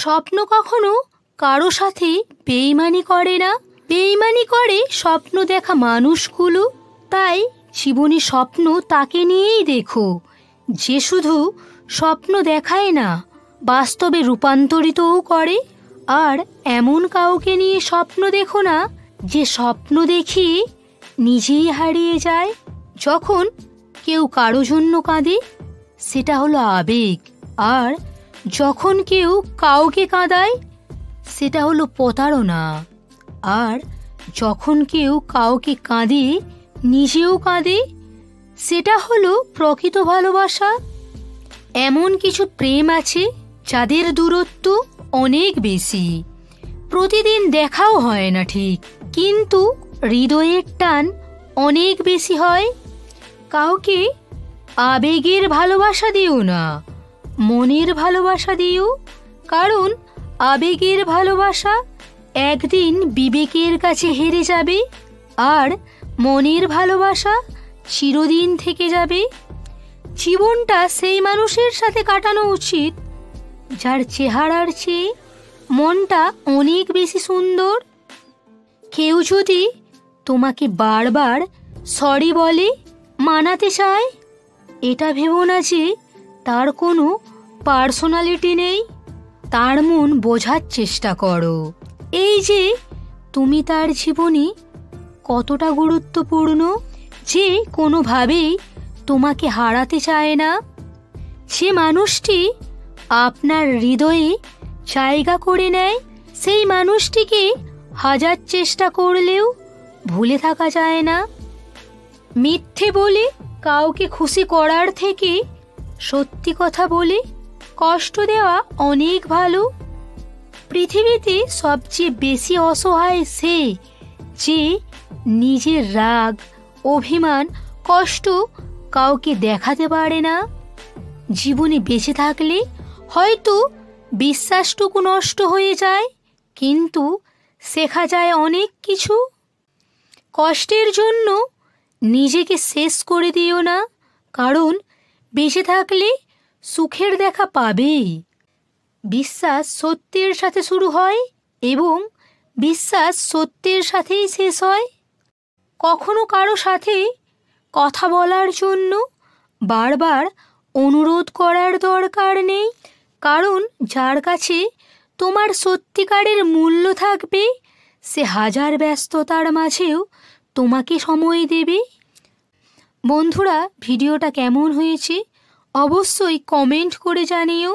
স্বপ্ন কখনো কারো সাথে বেইমানি করে না, বেইমানি করে স্বপ্ন দেখা মানুষগুলো। তাই জীবনে স্বপ্ন তাকে নিয়েই দেখো যে শুধু স্বপ্ন দেখায় না, বাস্তবে রূপান্তরিতও করে। আর এমন কাউকে নিয়ে স্বপ্ন দেখো না যে স্বপ্ন দেখে নিজেই হারিয়ে যায়। যখন কেউ কারো জন্য কাঁদে সেটা হলো আবেগ, আর যখন কেউ কাউকে কাঁদায় সেটা হলো প্রতারণা। আর যখন কেউ কাউকে কাঁদে নিজেও কাঁদে সেটা হলো প্রকৃত ভালোবাসা। এমন কিছু প্রেম আছে যাদের দূরত্ব অনেক বেশি, প্রতিদিন দেখাও হয় না ঠিক, কিন্তু হৃদয়ের টান অনেক বেশি হয়। কাউকে আবেগের ভালোবাসা দিও না, মনের ভালোবাসা দিও। কারণ আবেগের ভালোবাসা একদিন বিবেকের কাছে হেরে যাবে, আর মনের ভালোবাসা চিরদিন থেকে যাবে। জীবনটা সেই মানুষের সাথে কাটানো উচিত যার চেহারার চেয়ে মনটা অনেক বেশি সুন্দর। কেউ যদি তোমাকে বারবার সরি বলে মানাতে চায়, এটা ভেবো না যে তার কোনো পার্সোনালিটি নেই, তার মন বোঝার চেষ্টা করো। এই যে তুমি তার জীবনে কতটা গুরুত্বপূর্ণ, যে কোনোভাবেই তোমাকে হারাতে চায় না। যে মানুষটি আপনার হৃদয়ে জায়গা করে নেয় সেই মানুষটিকে হাজার চেষ্টা করলেও ভুলে থাকা যায় না। মিথ্যে বলে কাউকে খুশি করার থেকে সত্যি কথা বলে কষ্ট দেওয়া অনেক ভালো। পৃথিবীতে সবচেয়ে বেশি অসহায় সে যে নিজের রাগ, অভিমান, কষ্ট কাউকে দেখাতে পারে না। জীবনে বেঁচে থাকলে হয়তো বিশ্বাসটুকু নষ্ট হয়ে যায়, কিন্তু শেখা যায় অনেক কিছু। কষ্টের জন্য নিজেকে শেষ করে দিও না, কারণ বেঁচে থাকলে সুখের দেখা পাবেই। বিশ্বাস সত্যের সাথে শুরু হয় এবং বিশ্বাস সত্যের সাথেই শেষ হয়। কখনো কারো সাথে কথা বলার জন্য বারবার অনুরোধ করার দরকার নেই, কারণ যার কাছে তোমার সত্যিকারের মূল্য থাকবে সে হাজার ব্যস্ততার মাঝেও তোমাকে সময় দেবে। বন্ধুরা, ভিডিওটা কেমন হয়েছে অবশ্যই কমেন্ট করে জানিও।